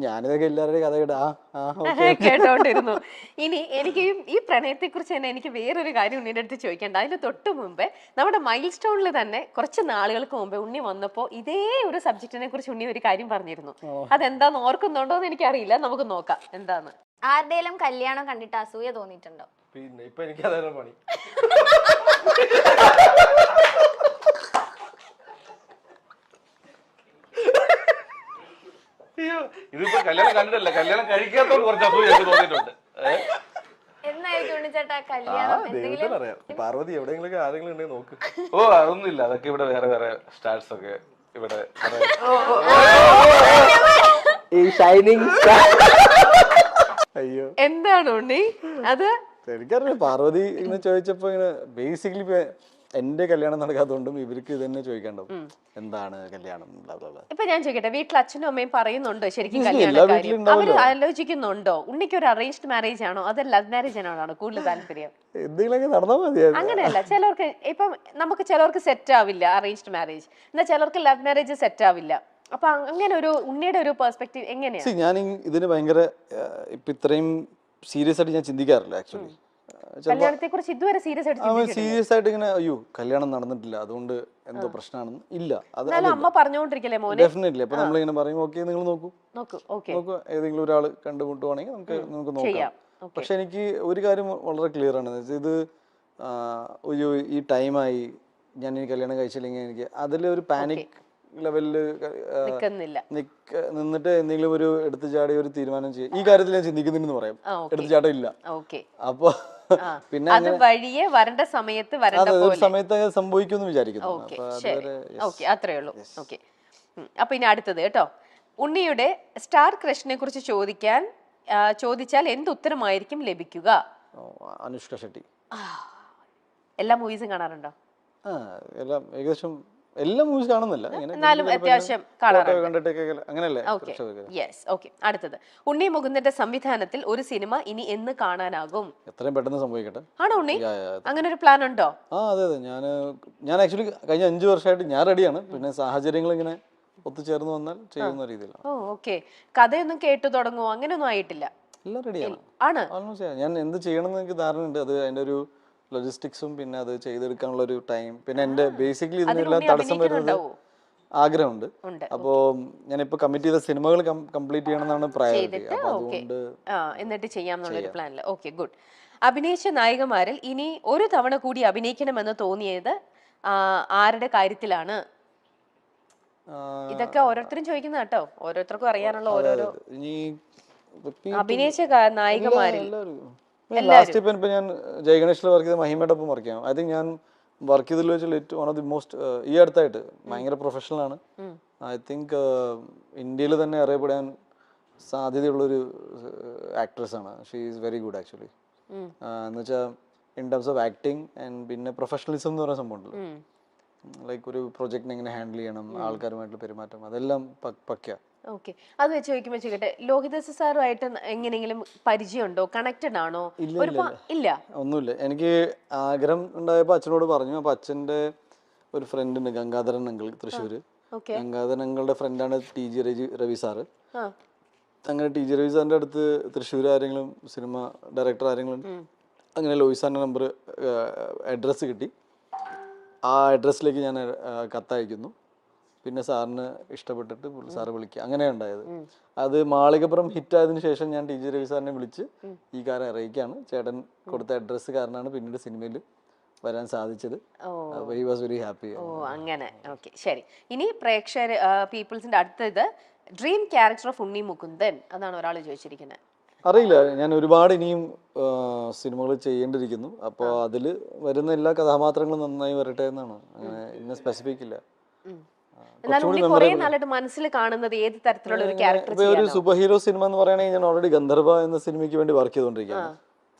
ഞാനിതൊക്കെ എല്ലാവരുടെയും കഥയുടെ കേട്ടോണ്ടിരുന്നു. ഇനി എനിക്ക് ഈ പ്രണയത്തെ കുറിച്ച് തന്നെ എനിക്ക് വേറൊരു കാര്യം ഉണ്ണിയുടെ അടുത്ത് ചോദിക്കേണ്ട. അതിന് തൊട്ട് മുമ്പേ നമ്മുടെ മൈൽ സ്റ്റോണിൽ തന്നെ കുറച്ച് നാളുകൾക്ക് മുമ്പേ ഉണ്ണി വന്നപ്പോ ഇതേ ഒരു സബ്ജക്റ്റിനെ കുറിച്ച് ഉണ്ണി ഒരു കാര്യം പറഞ്ഞിരുന്നു. അതെന്താന്ന് ഓർക്കുന്നുണ്ടോ എന്ന് എനിക്കറിയില്ല, നമുക്ക് നോക്കാം എന്താന്ന്. ആരുടെയും കല്യാണം കണ്ടിട്ട് അസൂയ തോന്നിയിട്ടുണ്ടോ? പിന്നെ ഇപ്പൊ എനിക്ക് അതാണ് പണി. അയ്യോ, ഇതിപ്പോ കല്യാണം കണ്ടിട്ടല്ല, കല്യാണം കഴിക്കാത്തോണ്ട് കുറച്ച് അസൂയ എനിക്ക് തോന്നിയിട്ടുണ്ട്. എന്നായിരിക്കും ഉണ്ണിച്ചേട്ടാ കല്യാണം? എന്തെങ്കിലും അറിയാം. പാർവതി എവിടെയെങ്കിലും ആരെങ്കിലും ഉണ്ടെങ്കിൽ നോക്ക്. ഓ അതൊന്നുമില്ല, അതൊക്കെ ഇവിടെ വേറെ വേറെ സ്റ്റാർസ് ഒക്കെ ഇവിടെ ഈ ഷൈനിങ് അയ്യോ എന്താണ് ഉണ്ണി അത്? എനിക്കറിയില്ല. പാർവതി ഇങ്ങനെ ചോദിച്ചപ്പോ ഇങ്ങനെ ബേസിക്കലി എന്റെ കല്യാണം നടക്കാത്തതുകൊണ്ടും ഇവർക്ക് ഇത് തന്നെ ചോദിക്കേണ്ടത് എന്താണ് കല്യാണം. ഇപ്പൊ ഞാൻ ചോദിക്കട്ടെ, വീട്ടിൽ അച്ഛനും അമ്മയും പറയുന്നുണ്ടോ ശരിക്കും കല്യാണ കാര്യം? അവര് ആലോചിക്കുന്നുണ്ടോ? ഉണ്ണിക്ക് ഒരു അറേഞ്ച്ഡ് മാരേജ് ആണോ അതോ ലവ് മാരേജ് ആണോ കൂടുതൽ താല്പര്യം? എന്തെങ്കിലുമൊക്കെ നടന്നാൽ മതിയായിരുന്നു. അങ്ങനെയല്ല, ചിലർക്ക് ഇപ്പം നമുക്ക് ചിലർക്ക് സെറ്റ് ആവില്ല അറേഞ്ച്ഡ് മാരേജ്, എന്നാൽ ചിലർക്ക് ലവ് മാരേജ് സെറ്റ് ആവില്ല. അപ്പൊ അങ്ങനെ ഒരു ഉണ്ണിയുടെ ഒരു പെർസ്പെക്റ്റീവ് എങ്ങനെയാണ്? ഞാൻ ഇതിന് ഭയങ്കര ഇപ്പൊ ഇത്രയും സീരിയസ് ആയിട്ട് ഞാൻ ചിന്തിക്കാറില്ല ആക്ച്വലി. കല്യാണത്തെ കുറിച്ച് ഇതുവരെ സീരിയസ് ആയിട്ട് ഇങ്ങനെ അയ്യോ കല്യാണം നടന്നിട്ടില്ല അതുകൊണ്ട് എന്തോ പ്രശ്നമാണെന്ന് ഇല്ല. അത് അമ്മ പറഞ്ഞുകൊണ്ടിരിക്കല്ലേ മോനെ? ഡെഫിനറ്റ്ലി. അപ്പൊ നമ്മളിങ്ങനെ പറയും ഓക്കെ നിങ്ങൾ നോക്കൂ ഏതെങ്കിലും ഒരാൾ കണ്ടുമുട്ടുവാണെങ്കിൽ നമുക്ക് നോക്കാം. പക്ഷെ എനിക്ക് ഒരു കാര്യം വളരെ ക്ലിയർ ആണ്, ഇത് ഈ ടൈമായി ഞാൻ ഈ കല്യാണം കഴിച്ചില്ലെങ്കിൽ എനിക്ക് അതിലൊരു പാനിക് ലെവലില് നിന്നിട്ട് എന്തെങ്കിലും ഒരു എടുത്തു ചാടി ഒരു തീരുമാനം ചെയ്യും. ഈ കാര്യത്തിൽ ഞാൻ ചിന്തിക്കുന്നുണ്ടെന്ന് പറയാം, എടുത്തു ചാട്ടം ഇല്ല. അപ്പൊ പിന്നെ സമയത്ത് സംഭവിക്കുമെന്ന് വിചാരിക്കുന്നു. അത്രേ ഉള്ളൂ. അപ്പൊ ഇനി അടുത്തത് കേട്ടോ, ഉണ്ണിയുടെ സ്റ്റാർ ക്രഷിനെ കുറിച്ച് ചോദിച്ചാൽ എന്ത് ഉത്തരമായിരിക്കും ലഭിക്കുക? അനുഷ്ക ഷെട്ടി. എല്ലാ മൂവീസും കാണാറുണ്ടോ? എല്ലാം ഏകദേശം എല്ലാ മൂവീസ് കാണുന്നില്ല, അത്യാവശ്യം അങ്ങനെയല്ലേ. അടുത്തത്, ഉണ്ണി മുകുന്ദന്റെ സംവിധാനത്തിൽ ഒരു സിനിമ ഇനി എന്ന് കാണാനാകും? എത്രയും പെട്ടെന്ന് സംഭവിക്കട്ടെ. ആണോ ഉണ്ണി? അങ്ങനെ ഒരു പ്ലാൻ ഉണ്ടോ? അതെ ഞാൻ ആക്ച്വലി കഴിഞ്ഞ 5 വർഷമായിട്ട് ഞാൻ റെഡിയാണ്. പിന്നെ സാഹചര്യങ്ങൾ ഇങ്ങനെ ഒത്തുചേർന്ന് വന്നാൽ ചെയ്യുന്ന രീതിയിലാണ്. കഥയൊന്നും കേട്ടു തുടങ്ങുമോ? അങ്ങനെയൊന്നും ആയിട്ടില്ല, എല്ലാം റെഡിയാണ്. ഓൾമോസ്റ്റ് ഞാൻ എന്ത് ചെയ്യണമെന്ന് എനിക്ക് ധാരണയുണ്ട്. അത് അതിന്റെ ഒരു ലോജിസ്റ്റിക്സും പിന്നെ അത് ചെയ്തെടുക്കാനുള്ള ഒരു ടൈം, പിന്നെ എന്റെ ബേസിക്കലി ഇതിനെല്ലാം തടസ്സം വരുന്നത് ആഗ്രഹമുണ്ട്. അപ്പോ ഞാനിപ്പോ കമ്മിറ്റ് ചെയ്ത സിനിമകൾ കംപ്ലീറ്റ് ചെയ്യണമെന്നാണ് പ്രയോറിറ്റി. എന്നിട്ട് ചെയ്യാമെന്നുള്ളൊരു പ്ലാനില്. Okay, good. അഭിനയിച്ച നായികമാരിൽ ഇനി ഒരു തവണ കൂടി അഭിനയിക്കണമെന്ന് തോന്നിയത് ആരുടെ കാര്യത്തിലാണ്? ഇതൊക്കെ ഓരോരുത്തരും ചോദിക്കുന്ന കേട്ടോ, ഓരോരുത്തർക്കും അറിയാനുള്ള ഓരോരോ അഭിനയിച്ച നായികമാരിൽ. ലാസ്റ്റ് ഇപ്പൊ ഞാൻ ജയഗണേഷിൽ വർക്ക് ചെയ്ത മഹിമയുടെ ഒപ്പം വർക്ക് ചെയ്യാം. ഐ തിങ്ക് ഞാൻ വർക്ക് ചെയ്തതിൽ വെച്ചാൽ വൺ ഓഫ് ദി മോസ്റ്റ് ഈ അടുത്തായിട്ട് ഭയങ്കര പ്രൊഫഷണൽ ആണ്. ഐ തിങ്ക് ഇന്ത്യയിൽ തന്നെ അറിയപ്പെടാൻ സാധ്യതയുള്ളൊരു ആക്ട്രസ് ആണ്. She is very good actually. എന്ന് വെച്ചാൽ in terms of acting and പിന്നെ പ്രൊഫഷണലിസം എന്ന് പറയുന്ന സംഭവം ഉണ്ടല്ലോ, ലൈക്ക് ഒരു പ്രൊജക്ടിനെ എങ്ങനെ ഹാൻഡിൽ ചെയ്യണം, ആൾക്കാരുമായിട്ടുള്ള പെരുമാറ്റം, അതെല്ലാം പക്ക. ഓക്കെ, അത് വെച്ച് ചോദിക്കുമ്പോ ചോദിക്കട്ടെ, ലോഹിതദാസ് സാറുമായിട്ട് എങ്ങനെയെങ്കിലും പരിചയമുണ്ടോ? കണക്റ്റഡ് ആണോ? ഇല്ല, ഒന്നുമില്ല. എനിക്ക് ആഗ്രഹം ഉണ്ടായപ്പോ അച്ഛനോട് പറഞ്ഞു. അപ്പൊ അച്ഛന്റെ ഒരു ഫ്രണ്ട് ഉണ്ട്, ഗംഗാധരൻ അങ്കിൾ, തൃശ്ശൂര്. ഗംഗാധരൻ അങ്കിളുടെ ഫ്രണ്ടാണ് TG രവി സാറ്. അങ്ങനെ TG രവി സാറിന്റെ അടുത്ത് തൃശ്ശൂർ ആരെങ്കിലും സിനിമ ഡയറക്ടർ ആരെങ്കിലും, അങ്ങനെ ലോഹിത് സാറിന്റെ നമ്പർ അഡ്രസ്സ് കിട്ടി. ആ അഡ്രസ്സിലേക്ക് ഞാൻ കത്തയക്കുന്നു. പിന്നെ സാറിന് ഇഷ്ടപ്പെട്ടിട്ട് സാറ് വിളിക്കുക, അങ്ങനെയാണ് ഉണ്ടായത്. അത് മാളികപ്പുറം ഹിറ്റ് ആയതിനു ശേഷം ഞാൻ TG രവി സാറിനെ വിളിച്ച് ഈ കാര്യം അറിയിക്കുകയാണ്. ചേട്ടൻ കൊടുത്ത അഡ്രസ്സ് കാരണമാണ് പിന്നീട് സിനിമയിൽ വരാൻ സാധിച്ചത്. He was very happy. അങ്ങനെ. ഓക്കെ, ശരി. ഇനി പ്രേക്ഷകർ പീപ്പിൾസിന്റെ അടുത്തത്, dream character of Unni Mukundan, അതാണ് ഒരാൾ ചോദിച്ചിരിക്കുന്നത്. അറിയില്ല, ഞാൻ ഒരുപാട് ഇനിയും സിനിമകൾ ചെയ്യേണ്ടിയിരിക്കുന്നു. അപ്പോൾ അതിൽ വരുന്ന എല്ലാ കഥാപാത്രങ്ങളും നന്നായി വരട്ടെ എന്നാണ്. അങ്ങനെ ഇന്ന സ്പെസിഫിക് ഇല്ല. മനസ്സിൽ കാണുന്നത് ഏത് തരത്തിലുള്ള ഒരു ക്യാരക്ടർ? ഒരു സൂപ്പർ ഹീറോ സിനിമ എന്ന് പറയുകയാണെങ്കിൽ ഞാൻ ഓൾറെഡി ഗന്ധർവ എന്ന സിനിമയ്ക്ക് വേണ്ടി വർക്ക് ചെയ്തുകൊണ്ടിരിക്കുകയാണ്.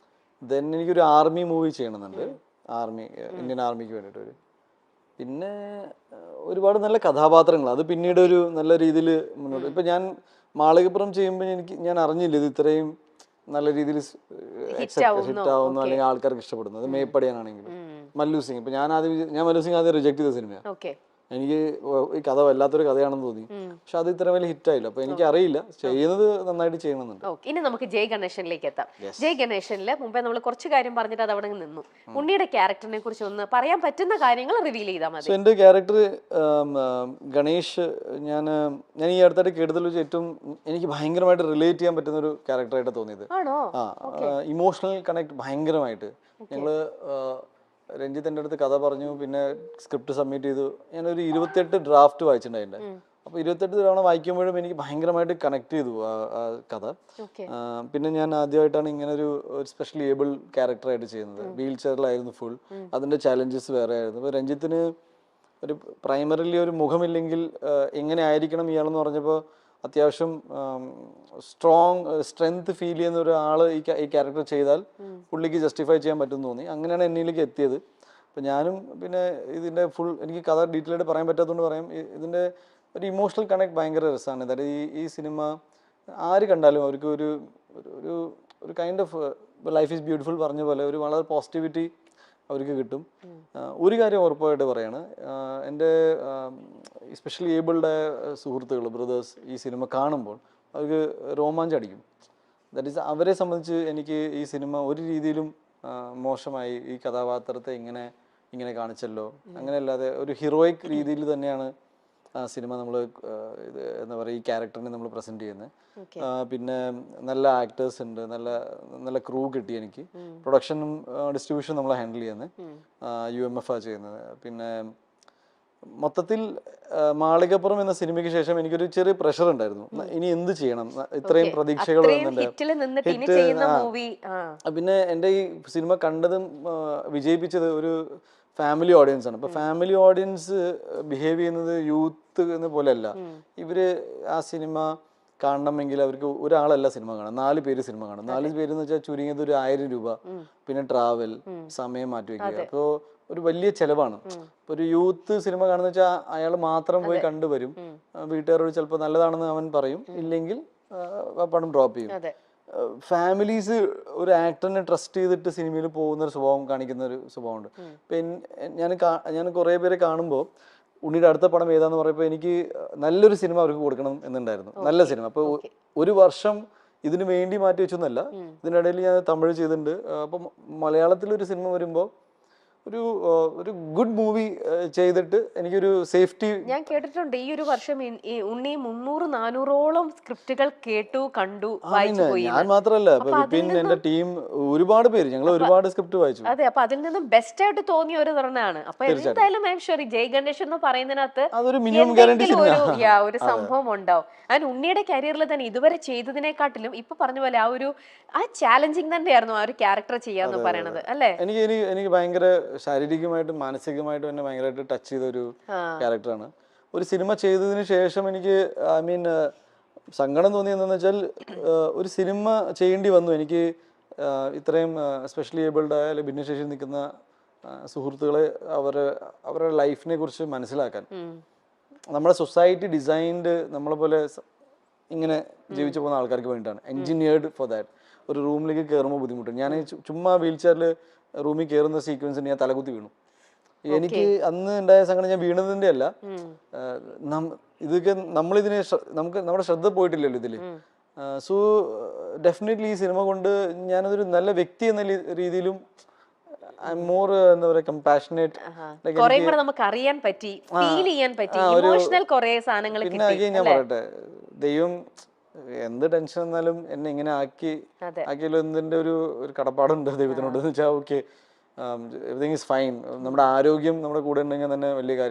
ദെൻ എനിക്കൊരു ആർമി മൂവി ചെയ്യണമെന്നുണ്ട്, ഇന്ത്യൻ ആർമിക്ക് വേണ്ടിയിട്ട്. പിന്നെ ഒരുപാട് നല്ല കഥാപാത്രങ്ങൾ, അത് പിന്നീട് ഒരു നല്ല രീതിയിൽ മുന്നോട്ട്. ഇപ്പൊ ഞാൻ മാളികപ്പുറം ചെയ്യുമ്പോൾ ഞാൻ അറിഞ്ഞില്ല ഇത് ഇത്രയും നല്ല രീതിയിൽ ഹിറ്റ് ആവുന്നു അല്ലെങ്കിൽ ആൾക്കാർക്ക് ഇഷ്ടപ്പെടുന്നു. അത് മേപ്പടിയാനാണെങ്കിലും മല്ലു സിംഗ്. ഇപ്പൊ ഞാൻ മല്ലു സിംഗ് ആദ്യം റിജക്ട് ചെയ്ത സിനിമയാണ്. എനിക്ക് ഈ കഥ വല്ലാത്തൊരു കഥയാണെന്ന് തോന്നി. പക്ഷെ അത് ഇത്ര വലിയ ഹിറ്റായില്ല. അപ്പൊ എനിക്ക് അറിയില്ല, ചെയ്യുന്നത് നന്നായിട്ട് ചെയ്യണമെന്നുണ്ട്. ഇനി നമുക്ക് ജയ് ഗണേശനിലേക്ക് എത്താം. ജയ് ഗണേശനില് മുമ്പേ നമ്മൾ കുറച്ച് കാര്യം പറഞ്ഞിട്ട് അത് അവിടെ നിന്നു. ഉണ്ണിയുടെ ക്യാരക്ടറിനെ കുറിച്ച് ഒന്ന് പറയാൻ പറ്റുന്ന കാര്യങ്ങൾ റിവീൽ ചെയ്താൽ മതി. എന്റെ ക്യാരക്ടർ ഗണേഷ്, ഞാൻ ഈ അടുത്തായിട്ട് കേട്ടതിൽ വെച്ച് ഏറ്റവും എനിക്ക് ഭയങ്കരമായിട്ട് റിലേറ്റ് ചെയ്യാൻ പറ്റുന്ന ഒരു ക്യാരക്ടറായിട്ട് തോന്നിയത്. ഇമോഷണൽ കണക്ട് ഭയങ്കരമായിട്ട്. ഞങ്ങള് രഞ്ജിത്ത് എൻ്റെ അടുത്ത് കഥ പറഞ്ഞു, പിന്നെ സ്ക്രിപ്റ്റ് സബ്മിറ്റ് ചെയ്തു. ഞാനൊരു 28 ഡ്രാഫ്റ്റ് വായിച്ചിട്ടുണ്ടായിട്ടുണ്ട്. അപ്പോൾ 28 തവണ വായിക്കുമ്പോഴും എനിക്ക് ഭയങ്കരമായിട്ട് കണക്ട് ചെയ്തു ആ കഥ. പിന്നെ ഞാൻ ആദ്യമായിട്ടാണ് ഇങ്ങനെ ഒരു സ്പെഷ്യലി ഏബിൾ ക്യാരക്ടറായിട്ട് ചെയ്യുന്നത്. വീൽ ചെയറിലായിരുന്നു ഫുൾ. അതിൻ്റെ ചാലഞ്ചസ് വേറെ ആയിരുന്നു. അപ്പോൾ രഞ്ജിത്തിന് ഒരു പ്രൈമറിലി ഒരു മുഖമില്ലെങ്കിൽ എങ്ങനെ ആയിരിക്കണം ഇയാളെന്ന് പറഞ്ഞപ്പോൾ അത്യാവശ്യം സ്ട്രെങ്ത് ഫീൽ ചെയ്യുന്ന ഒരാൾ ഈ ക്യാരക്ടർ ചെയ്താൽ പുള്ളിക്ക് ജസ്റ്റിഫൈ ചെയ്യാൻ പറ്റുമെന്ന് തോന്നി. അങ്ങനെയാണ് എന്നിലേക്ക് എത്തിയത്. അപ്പം ഞാനും പിന്നെ ഇതിൻ്റെ ഫുൾ എനിക്ക് കഥ ഡീറ്റെയിൽ ആയിട്ട് പറയാൻ പറ്റാത്തതുകൊണ്ട് പറയാം, ഇതിൻ്റെ ഒരു ഇമോഷണൽ കണക്ട് ഭയങ്കര രസമാണ്. അതായത് ഈ സിനിമ ആര് കണ്ടാലും അവർക്ക് ഒരു kind of life is beautiful പറഞ്ഞ പോലെ ഒരു വളരെ പോസിറ്റിവിറ്റി അവർക്ക് കിട്ടും. ഒരു കാര്യം ഉറപ്പായിട്ട് പറയാണ്, എൻ്റെ എസ്പെഷ്യലി ഏബിൾഡ് സുഹൃത്തുക്കൾ, ബ്രദേഴ്സ് ഈ സിനിമ കാണുമ്പോൾ അവർക്ക് രോമാഞ്ചടിക്കും. ദാറ്റ് ഈസ് അവരെ സംബന്ധിച്ച് എനിക്ക് ഈ സിനിമ ഒരു രീതിയിലും മോശമായി ഈ കഥാപാത്രത്തെ ഇങ്ങനെ കാണിച്ചല്ലോ അങ്ങനെയല്ലാതെ ഒരു ഹീറോയിക് രീതിയിൽ തന്നെയാണ് സിനിമ നമ്മൾ ഇത് എന്താ പറയുക ഈ ക്യാരക്ടറിനെ നമ്മൾ പ്രസന്റ് ചെയ്യുന്നത്. പിന്നെ നല്ല ആക്ടേഴ്സ് ഉണ്ട്, നല്ല ക്രൂ കിട്ടി എനിക്ക്. പ്രൊഡക്ഷനും ഡിസ്ട്രിബ്യൂഷനും നമ്മൾ ഹാൻഡിൽ ചെയ്യുന്നത് UMF ആ ചെയ്യുന്നത്. പിന്നെ മൊത്തത്തിൽ മാളികപ്പുറം എന്ന സിനിമയ്ക്ക് ശേഷം എനിക്കൊരു ചെറിയ പ്രഷർ ഉണ്ടായിരുന്നു. ഇനി എന്ത് ചെയ്യണം, ഇത്രയും പ്രതീക്ഷകൾ പിന്നെ എൻ്റെ ഈ സിനിമ കണ്ടതും വിജയിപ്പിച്ചത് ഒരു ഫാമിലി ഓഡിയൻസ് ആണ്. അപ്പൊ ഫാമിലി ഓഡിയൻസ് ബിഹേവ് ചെയ്യുന്നത് യൂത്ത് എന്ന പോലെയല്ല. ഇവര് ആ സിനിമ കാണണമെങ്കിൽ അവർക്ക് ഒരാളല്ല സിനിമ കാണാം, 4 പേര് സിനിമ കാണാം. 4 പേര് എന്ന് വെച്ചാൽ ചുരുങ്ങിയത് ഒരു 1000 രൂപ, പിന്നെ ട്രാവൽ, സമയം മാറ്റി വെക്കുക. അപ്പോൾ ഒരു വലിയ ചെലവാണ്. ഇപ്പൊ ഒരു യൂത്ത് സിനിമ കാണുന്ന വെച്ചാൽ അയാൾ മാത്രം പോയി കണ്ടുവരും. വീട്ടുകാരോട് ചിലപ്പോൾ നല്ലതാണെന്ന് അവൻ പറയും, ഇല്ലെങ്കിൽ പണം ഡ്രോപ്പ് ചെയ്യും. ഫാമിലീസ് ഒരു ആക്ടറിനെ ട്രസ്റ്റ് ചെയ്തിട്ട് സിനിമയിൽ പോകുന്ന ഒരു സ്വഭാവം കാണിക്കുന്ന ഒരു സ്വഭാവമുണ്ട്. ഞാൻ കുറേ പേരെ കാണുമ്പോൾ ഉണ്ണിയുടെ അടുത്ത പടം ഏതാന്ന് പറയുമ്പോൾ എനിക്ക് നല്ലൊരു സിനിമ അവർക്ക് കൊടുക്കണം എന്നുണ്ടായിരുന്നു, നല്ല സിനിമ. അപ്പോൾ ഒരു വർഷം ഇതിനു വേണ്ടി മാറ്റി വെച്ചൊന്നല്ല, ഇതിനിടയിൽ ഞാൻ തമിഴ് ചെയ്തിട്ടുണ്ട്. അപ്പം മലയാളത്തിലൊരു സിനിമ വരുമ്പോൾ ഒരു ഗുഡ് മൂവി ചെയ്തിട്ട് എനിക്കൊരു സേഫ്റ്റി. ഞാൻ കേട്ടിട്ടുണ്ട് ഈ ഒരു വർഷം ഉണ്ണി 300-400ഓളം സ്ക്രിപ്റ്റുകൾ കേട്ടു, കണ്ടു, വായിച്ചു പോയി. ഞാൻ മാത്രമല്ല, പിന്നെ എന്റെ ടീം ഒരുപാട് പേര്, ഞങ്ങൾ ഒരുപാട് സ്ക്രിപ്റ്റ് വായിച്ചു. അതെ, അപ്പൊ അതിൽ നിന്ന് ബെസ്റ്റ് ആയിട്ട് തോന്നിയ ഒരു തവണയാണ്. അപ്പൊ എന്തായാലും ഐ എം ഷുവർ ജയ് ഗണേഷ് എന്ന് പറയുന്നതിനകത്ത് ഒരു സംഭവം ഉണ്ടാവും. അതിന് ഉണ്ണിയുടെ കരിയറിൽ തന്നെ ഇതുവരെ ചെയ്തതിനെക്കാട്ടിലും ഇപ്പൊ പറഞ്ഞ പോലെ ആ ചാലഞ്ചിങ് തന്നെയായിരുന്നു ആ ഒരു ക്യാരക്ടർ ചെയ്യാന്ന് പറയണത് അല്ലേ? എനിക്ക് ഭയങ്കര ശാരീരികമായിട്ടും മാനസികമായിട്ടും എന്നെ ഭയങ്കരമായിട്ട് ടച്ച് ചെയ്ത ഒരു ക്യാരക്ടറാണ്. ഒരു സിനിമ ചെയ്തതിന് ശേഷം എനിക്ക് സങ്കടം തോന്നിയെന്ന് വെച്ചാൽ ഒരു സിനിമ ചെയ്യേണ്ടി വന്നു എനിക്ക്. ഇത്രയും സ്പെഷ്യലി ഏബിൾഡ് ആയ അല്ലെങ്കിൽ ഭിന്നശേഷി നിൽക്കുന്ന സുഹൃത്തുക്കളെ അവരുടെ ലൈഫിനെ കുറിച്ച് മനസ്സിലാക്കാൻ. നമ്മുടെ സൊസൈറ്റി ഡിസൈൻഡ് നമ്മളെ പോലെ ഇങ്ങനെ ജീവിച്ചു പോകുന്ന ആൾക്കാർക്ക് വേണ്ടിയിട്ടാണ്, എൻജിനീയർഡ് ഫോർ ദാറ്റ്. ഒരു റൂമിലേക്ക് കയറുമ്പോൾ ബുദ്ധിമുട്ട്. ഞാൻ ചുമ്മാ വീൽ ചെയറിൽ റൂമിൽ കയറുന്ന സീക്വൻസിന് ഞാൻ തലകുത്തി വീണു. എനിക്ക് അന്ന് ഉണ്ടായ സങ്കടം ഞാൻ വീണതിന്റെ അല്ല, ഇതൊക്കെ നമ്മളിതിനെ നമ്മുടെ ശ്രദ്ധ പോയിട്ടില്ലല്ലോ ഇതില്. സോ ഡെഫിനറ്റ്ലി ഈ സിനിമ കൊണ്ട് ഞാനതൊരു നല്ല വ്യക്തി എന്ന രീതിയിലും മോർ എന്താ പറയാ കമ്പാഷനേറ്റ്, നമുക്ക് അറിയാൻ പറ്റി, ഫീൽ ചെയ്യാൻ പറ്റി, ഇമോഷണൽ കുറേ സാധനങ്ങൾ. പിന്നെ ഞാൻ പറയട്ടെ, ദൈവം എന്ത് ടെൻഷൻ വന്നാലും എന്നെ ഇങ്ങനെ ആക്കിയല്ലോ എന്നതിന്റെ ഒരു കടപ്പാടുണ്ട് ദൈവത്തിനോട്. എന്ന് വെച്ചാൽ ഓക്കെ, എവറിങ് ഈസ് ഫൈൻ. നമ്മുടെ ആരോഗ്യം നമ്മുടെ കൂടെ ഉണ്ടെങ്കിൽ തന്നെ വലിയ കാര്യം.